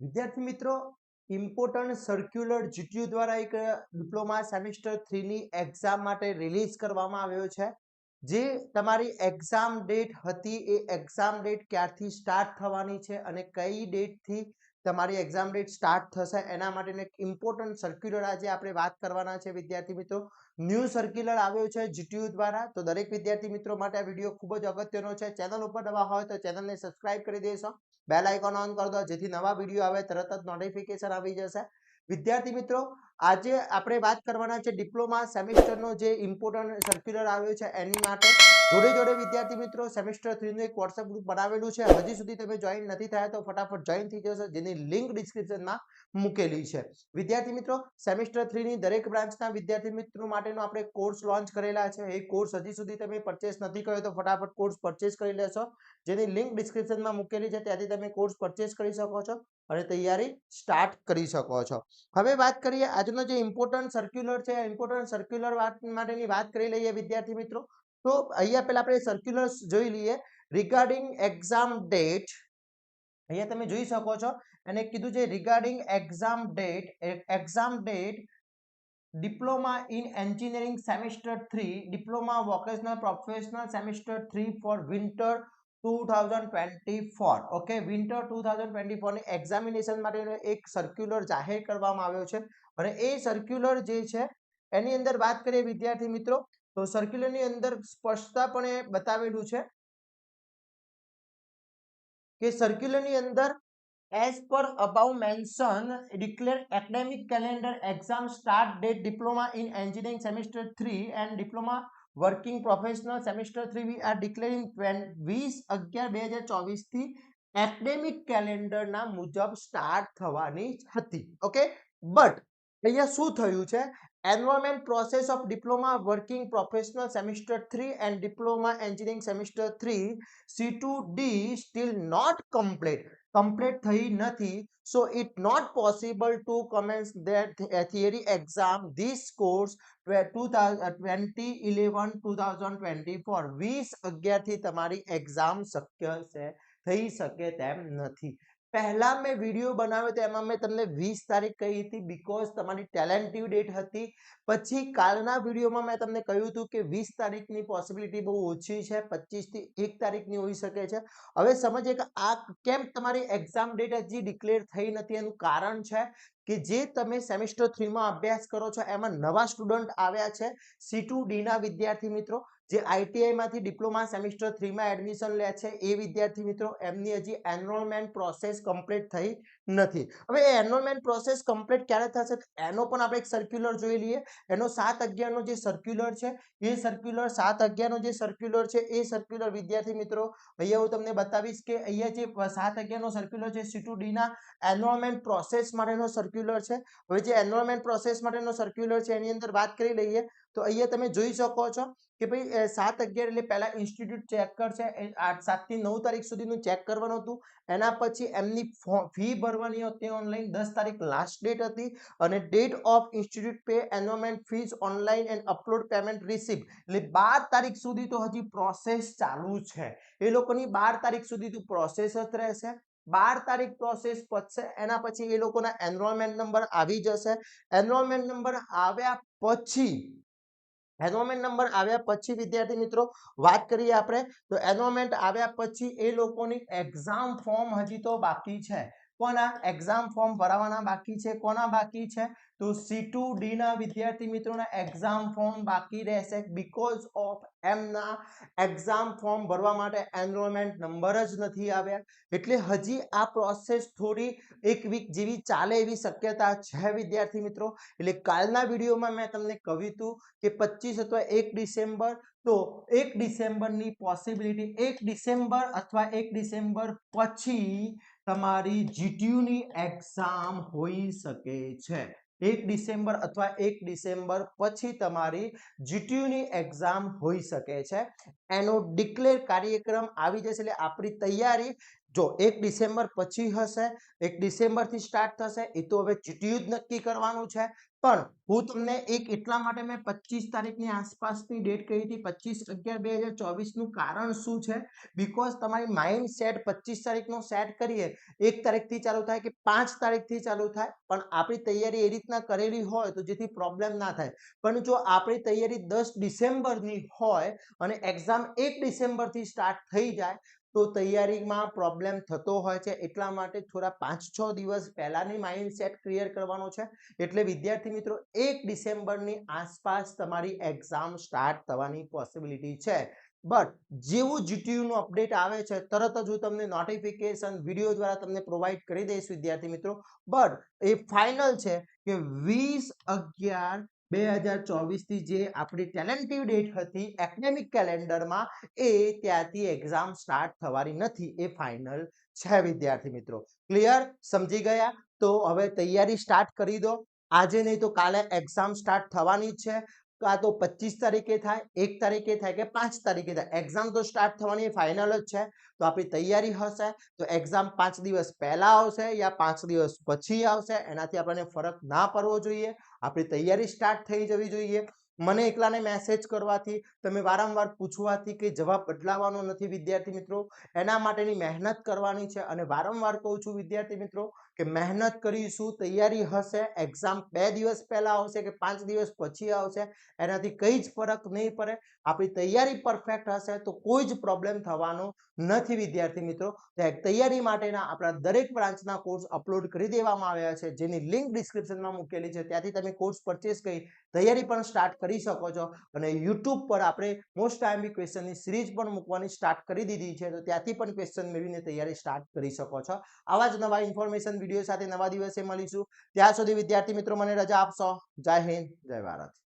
વિદ્યાર્થી મિત્રો, important circular GTU દ્વારા એક ડિપ્લોમા સેમિસ્ટર 3 ની એક્ઝામ માટે રિલીઝ કરવામાં આવ્યો છે. જે તમારી એક્ઝામ ડેટ હતી એ એક્ઝામ ડેટ ક્યારથી સ્ટાર્ટ થવાની છે અને કઈ ડેટથી તમારી એક્ઝામ ડેટ સ્ટાર્ટ થશે એના માટેનો એક ઇમ્પોર્ટન્ટ સર્ક્યુલર આજે આપણે વાત કરવાના છે. વિદ્યાર્થી મિત્રો, ન્યૂ સર્ક્યુલર આવ્યો છે જીટીયુ દ્વારા, તો દરેક વિદ્યાર્થી મિત્રો માટે આ વિડીયો ખૂબ જ અગત્યનો છે. ચેનલ ઉપર નવા હોય તો ચેનલને સબસ્ક્રાઇબ કરી દેશો, બેલ આઇકોન ઓન કરી દો જેથી નવા વિડીયો આવે તરત જ નોટિફિકેશન આવી જશે. વિદ્યાર્થી મિત્રો, આજે આપણે વાત કરવાના છે ડિપ્લોમા સેમિસ્ટરનો જે ઇમ્પોર્ટન્ટ સર્ક્યુલર આવ્યો છે એની માટે. જોડે જોડે વિદ્યાર્થી મિત્રો, સેમિસ્ટર 3 નું એક વોટ્સએપ ગ્રુપ બનાવેલું છે. હજી સુધી તમે જોઈન નથી થયા તો ફટાફટ જોઈન થઈ જશો, જેની લિંક ડિસ્ક્રિપ્શનમાં મૂકેલી છે. વિદ્યાર્થી મિત્રો, સેમિસ્ટર 3 ની દરેક બ્રાન્ચના વિદ્યાર્થી મિત્રો માટેનો આપણે કોર્સ લોન્ચ કરેલા છે. એ કોર્સ હજી સુધી તમે પરચેસ નથી કર્યો તો ફટાફટ કોર્સ પરચેસ કરી લેશો, જેની લિંક ડિસ્ક્રિપ્શનમાં મૂકેલી છે. ત્યાંથી તમે કોર્સ પરચેસ કરી શકો છો અને તૈયારી સ્ટાર્ટ કરી શકો છો. હવે વાત કરીએ આજનો જે ઇમ્પોર્ટન્ટ સર્ક્યુલર છે. ઇમ્પોર્ટન્ટ સર્ક્યુલર માટેની વાત કરી લઈએ વિદ્યાર્થી મિત્રો. તો અહીંયા પહેલા આપણે સર્ક્યુલર જોઈ લઈએ રિગાર્ડિંગ એક્ઝામ ડેટ. અહીંયા તમે જોઈ શકો છો અને કીધું છે regarding exam date diploma in engineering semester 3, diploma vocational professional semester 3 for winter 2024. Okay, winter 2024 ની એક્ઝામિનેશન માટેનો એક સર્ક્યુલર જાહેર કરવામાં આવ્યો છે અને એ સર્ક્યુલર જે છે એની અંદર વાત કરીએ વિદ્યાર્થી મિત્રો, તો સર્ક્યુલરની અંદર સ્પષ્ટપણે બતાવેલું છે કે સર્ક્યુલરની અંદર as per above mention declare academic calendar exam start date diploma in engineering semester 3 and diploma working professional semester 3 we are declaring 20/11/2024 થી એકેડેમિક કેલેન્ડરના મુજબ સ્ટાર્ટ થવાની હતી. ઓકે, બટ અહીંયા શું થયું છે, enrollment process of diploma working professional semester 3 and diploma engineering semester 3 C2D still not complete થઈ નથી. So it not possible to commence their theory exam this course 2011-2024 20/11 થી તમારી એક્ઝામ શક્ય છે, થઈ શકે તેમ નથી. પહેલા મેં વિડીયો બનાવ્યો તો એમાં મેં તમને 20 તારીખ કહી હતી બીકોઝ તમારી ટેલેન્ટિવ ડેટ હતી. પછી કાલના વિડીયોમાં મેં તમને કહ્યું હતું કે 20 તારીખની પોસિબિલિટી બહુ ઓછી છે, 25 થી 1 તારીખની હોઈ શકે છે. હવે સમજીએ કે આ કેમ તમારી એક્ઝામ ડેટ હજી ડિક્લેર થઈ નથી. એનું કારણ છે કે જે તમે સેમિસ્ટર 3 માં અભ્યાસ કરો છો એમાં નવા સ્ટુડન્ટ આવ્યા છે C2D ના વિદ્યાર્થી મિત્રો, જે આઈટીઆઈ માંથી ડિપ્લોમા સેમિસ્ટર 3 માં એડમિશન લે છે એ વિદ્યાર્થી મિત્રો, એમની હજી એનરોલમેન્ટ પ્રોસેસ કમ્પ્લીટ થઈ નથી. હવે એ એનરોલમેન્ટ પ્રોસેસ કમ્પ્લીટ ક્યારે થશે એનો પણ આપણે એક સર્ક્યુલર જોઈ લઈએ. એનો 7/11 નો જે સર્ક્યુલર છે એ સર્ક્યુલર 7/11 નો જે સર્ક્યુલર છે એ સર્ક્યુલર વિદ્યાર્થી મિત્રો અહીંયા હું તમને બતાવીશ કે અહીંયા જે 7/11 નો સર્ક્યુલર છે C2D ના એનરોલમેન્ટ પ્રોસેસ માટેનો સર્ક્યુલર છે. હવે જે એનરોલમેન્ટ પ્રોસેસ માટેનો સર્ક્યુલર છે એની અંદર વાત કરી લઈએ તો અહીંયા તમે જોઈ શકો છો કે ભાઈ 7/11 એટલે પહેલા ઇન્સ્ટિટ્યૂટ ચેક કરશે, 7 થી 9 તારીખ સુધીનું ચેક કરવાનું હતું. એના પછી એમની ફી ભરવાની હતી ઓનલાઈન, 10 તારીખ લાસ્ટ ડેટ હતી અને date of institute pay enrolment fees online and upload payment receipt એટલે 12 તારીખ સુધી તો હજી પ્રોસેસ ચાલુ છે. એ લોકોની 12 તારીખ સુધી તો પ્રોસેસ જ રહેશે. 12 તારીખ પ્રોસેસ પતશે એના પછી એ લોકોના એનરોલમેન્ટ નંબર આવી જશે. એનરોલમેન્ટ નંબર આવ્યા પછી વિદ્યાર્થી મિત્રો વાત કરીએ આપણે તો એનરોલમેન્ટ આવ્યા પછી એ લોકોની એક્ઝામ ફોર્મ હજી તો બાકી છે. કોના એક્ઝામ ફોર્મ ભરાવાના બાકી છે? કોના બાકી છે? તો C2D ના વિદ્યાર્થી મિત્રોના એક્ઝામ ફોર્મ બાકી રહેશે બીકોઝ ઓફ એમના એક્ઝામ ફોર્મ ભરવા માટે એનરોલમેન્ટ નંબર જ નથી આવ્યા. એટલે હજી આ પ્રોસેસ થોડી 1 વીક જેવી ચાલે એવી શક્યતા છે વિદ્યાર્થી મિત્રો. એટલે કાલના વિડીયોમાં મેં તમને કહ્યું હતું કે 25 અથવા 1 ડિસેમ્બર, તો 1 ડિસેમ્બરની પોસિબિલિટી 1 ડિસેમ્બર અથવા 1 ડિસેમ્બર પછી તમારી જીટીયુ ની એક્ઝામ હોઈ શકે છે. 1 ડિસેમ્બર અથવા 1 ડિસેમ્બર પછી તમારી જીટીયુ ની એક્ઝામ હોઈ શકે છે. એનો ડિક્લેર કાર્યક્રમ આવી જશે એટલે આપણી તૈયારી જો 1 ડિસેમ્બર પછી હશે, 1 ડિસેમ્બર થી સ્ટાર્ટ થશે, એ તો હવે જીટીયુ જ નક્કી કરવાનું છે. પણ હું તમને એક એટલા માટે મેં 25 તારીખની આસપાસની ડેટ કહી હતી 25/11/2024 નું કારણ શું છે બીકોઝ તમારી માઇન્ડ સેટ 25 તારીખનો સેટ કરીએ 1 તારીખથી ચાલુ થાય કે 5 તારીખથી ચાલુ થાય પણ આપણી તૈયારી એ રીતના કરેલી હોય તો જેથી પ્રોબ્લેમ ના થાય પણ જો આપણી તૈયારી 10 ડિસેમ્બરની હોય અને એક્ઝામ 1 ડિસેમ્બરથી સ્ટાર્ટ થઈ જાય તો તૈયારીમાં પ્રોબ્લેમ થતો હોય છે એટલા માટે થોડા 5-6 દિવસ પહેલાની માઇન્ડ સેટ ક્લિયર કરવાનો છે એટલે વિદ્યાર્થી મિત્રો 1 ડિસેમ્બરની આસપાસ તમારી એક્ઝામ સ્ટાર્ટ થવાની પોસિબિલિટી છે બટ જેવું જીટીયુ નું અપડેટ આવે છે તરત જ હું તમને નોટિફિકેશન વિડીયો દ્વારા તમને પ્રોવાઈડ કરી દઈશ વિદ્યાર્થી મિત્રો બટ એ ફાઇનલ છે કે 20/11/2024 થી જે આપણી ટેલેન્ટિવ ડેટ હતી એકેડેમિક કેલેન્ડરમાં એ ત્યાંથી એક્ઝામ સ્ટાર્ટ થવાની નથી એ ફાઇનલ છે વિદ્યાર્થી મિત્રો ક્લિયર સમજી ગયા તો હવે તૈયારી સ્ટાર્ટ કરી દો આજે નહીં તો કાલે એક્ઝામ સ્ટાર્ટ થવાની છે કાં તો 25 તારીખે થાય 1 તારીખે થાય કે 5 તારીખે થાય એક્ઝામ તો સ્ટાર્ટ થવાની ફાઇનલ જ છે તો આપણી તૈયારી હશે તો એક્ઝામ 5 દિવસ પહેલા આવશે યા 5 દિવસ પછી આવશે એનાથી આપણને ફરક ના પડવો જોઈએ આપણી તૈયારી સ્ટાર્ટ થઈ જવી જોઈએ મને એકલાને મેસેજ કરવાથી તમે વારંવાર પૂછવાથી કે જવાબ બદલાવાનો નથી વિદ્યાર્થી મિત્રો એના માટેની મહેનત કરવાની છે અને વારંવાર કહું છું વિદ્યાર્થી મિત્રો કે મહેનત કરીશું તૈયારી હશે એક્ઝામ 2 દિવસ પહેલા આવશે કે 5 દિવસ પછી આવશે એનાથી કંઈ જ ફરક નહીં પડે આપણી તૈયારી પરફેક્ટ હશે તો કોઈ જ પ્રોબ્લેમ થવાનો નથી વિદ્યાર્થી મિત્રો તૈયારી માટેના આપણા દરેક બ્રાન્ચના કોર્સ અપલોડ કરી દેવામાં આવ્યા છે જેની લિંક ડિસ્ક્રિપ્શનમાં મૂકેલી છે ત્યાંથી તમે કોર્સ પરચેસ કરી તૈયારી પણ સ્ટાર્ટ કરી શકો છો અને યુટ્યુબ પર આપણે મોસ્ટ ટાઈમલી ક્વેશ્ચનની સિરીઝ પણ મૂકવાની સ્ટાર્ટ કરી દીધી છે તો ત્યાંથી પણ ક્વેશ્ચન મેળવીને તૈયારી સ્ટાર્ટ કરી શકો છો આવા જ નવા ઇન્ફોર્મેશન વિડીયો સાથે નવા દિવસે મળીશું ત્યાં સુધી વિદ્યાર્થી મિત્રો મને રજા આપશો જય હિન્દ જય ભારત